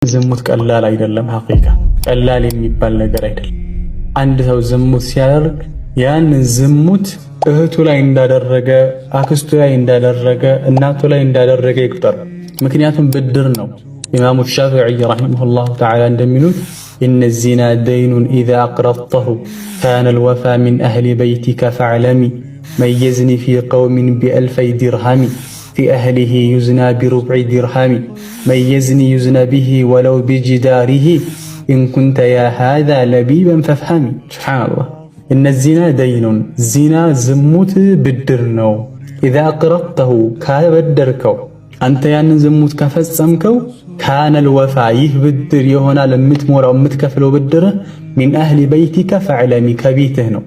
ዝሙት ቀላል አይደለም። ሐቂቃ ቀላል የሚባል ነገር አይደለም። አንድ ሰው ዝሙት ሲያደርግ ያን ዝሙት እህቱ ላይ እንዳደረገ፣ አክስቱ ላይ እንዳደረገ፣ እናቱ ላይ እንዳደረገ ይቁጠር። ምክንያቱም ብድር ነው። ኢማሙ ሻፊዒ ረሂመሁላሁ ተዓላ እንደሚሉት ኢነ ዚና ደይኑን ኢዛ አቅረድተሁ ካነ አልወፋ ሚን አህሊ በይቲከ ፈዕለሚ መን የዝኒ ፊ ቀውሚን ቢአልፈይ ዲርሃሚ في أهله يزنى بربع درهم من يزني يزنى به ولو بجداره إن كنت يا هذا لبيبا فافهمي. سبحان الله. إن الزنا دين، زنا زموت بدرنو إذا أقرضته كابدركو أنت يعني زموت كفصمكو كان الوفاء يهبدر يهونا لمتمور أو متكفلو بدره من أهل بيتك فعلمي كبيته نو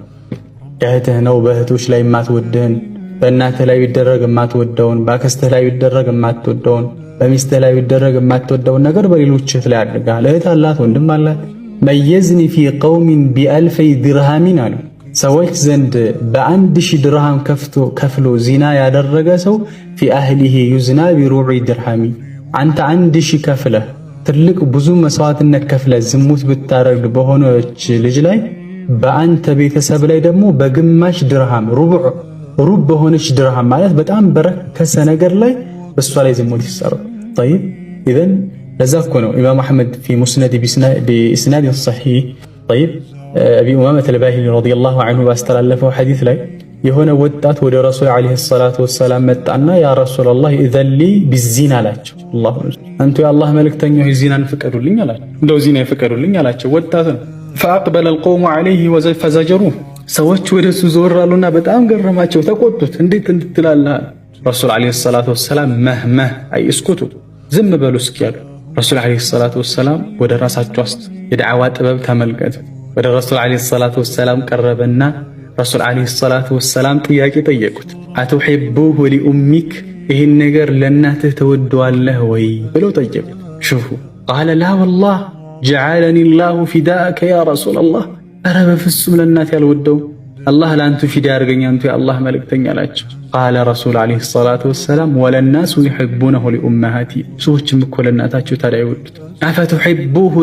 اهته نو بهتوش لا ما تودن በእናትህ ላይ ቢደረግ የማትወደውን በአክስትህ ላይ ቢደረግ የማትወደውን በሚስትህ ላይ ቢደረግ የማትወደውን ነገር በሌሎችህ ላይ አድርገሃል። እህት አላት፣ ወንድም አላት። መየዝኒ ፊ ቀውሚን ቢአልፈይ ድርሃሚን አሉ። ሰዎች ዘንድ በ1000 ድርሃም ከፍሎ ዚና ያደረገ ሰው ፊ አህሊሂ ዩዝና ቢሩዕ ድርሃሚ። አንተ 1000 ከፍለህ ትልቅ ብዙ መስዋዕትነት ከፍለህ ዝሙት ብታደርግ በሆነች ልጅ ላይ በአንተ ቤተሰብ ላይ ደግሞ በግማሽ ድርሃም ሩብ በሆነች ድርሃም ማለት በጣም በረከሰ ነገር ላይ በሷ ላይ ዝሙት ይሰራል። طيب اذا ለዛ እኮ ነው ኢማም አህመድ في مسند باسناد صحيح طيب ابي امامه الباهلي رضي الله عنه ባስተላለፈው ሐዲስ ላይ የሆነ ወጣት ወደ ረሱል አለይሂ ሰላቱ ወሰላም መጣና ያ ረሱላህ اذن لي بالزنا አላቸው። አላህ አንተ የአላህ መልእክተኛው ዚናን ፍቀዱልኝ አላቸው። እንደው ዚና ይፍቀዱልኝ አላቸው። ወጣት ነው። فاقبل القوم عليه فزجروه ሰዎች ወደሱ ዞር አሉና በጣም ገረማቸው፣ ተቆጡት። እንዴት እንትላለህ? ረሱል አለይሂ ሰላቱ ወሰላም መህመህ አይ እስኩቱ ዝም በሉ እስኪ ያሉ። ረሱል አለይሂ ሰላቱ ወሰላም ወደ ራሳቸው የዳዕዋ ጥበብ ተመልከቱ። ወደ ረሱል አለይሂ ሰላቱ ወሰላም ቀረበና ረሱል አለይሂ ሰላቱ ወሰላም ጥያቄ ጠየቁት። አቱሂቡሁ ሊኡሚክ ይህን ነገር ለእናትህ ተወደዋለህ ወይ ብለው ጠየቁት። ሹፉ ቃለ ላ ወላህ ጀዐለኒ ላሁ ፊዳከ ያ ረሱለላህ ኧረ በፍጹም ለእናቴ ያልወደው አላህ ለአንቱ ፊዳ ያርገኝ አንቱ የአላህ መልእክተኛ አላቸው። ቃለ ረሱል አለይሂ ሰላቱ ወሰላም ወለናሱ ዩሂቡነሁ ሊኡመሃቲ ሰዎችም እኮ ለእናታቸው ታዲያ ይወዱት። አፈቱሂቡሁ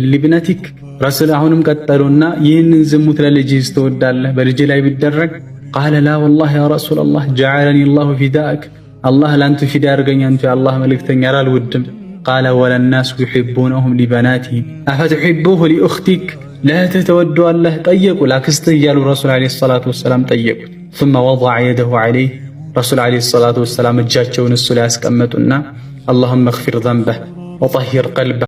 ሊብነቲክ ረሱል አሁንም ቀጠሉና ይህንን ዝሙት ለልጅህ ትወዳለህ በልጅ ላይ ቢደረግ? ቃለ ላ ወላሂ ያ ረሱለላህ ጀዐለኒ ላሁ ፊዳክ አላህ ለአንቱ ፊዳ ያርገኝ አንቱ የአላህ መልእክተኛ ኧረ አልወድም። ቃለ ወለናሱ ዩሂቡነሁም ሊበናቲሂም አፈቱሂቡሁ ሊኡኽቲክ ለእህትህ ተወደዋለህ? ጠየቁ። ላክስትህ እያሉ ረሱል አለይሂ ሰላቱ ወሰላም ጠየቁት። ثم وضع يده عليه ረሱል አለይሂ ሰላቱ ወሰላም እጃቸውን እሱ ላይ ያስቀመጡና اللهم اغفر ذنبه وطهر قلبه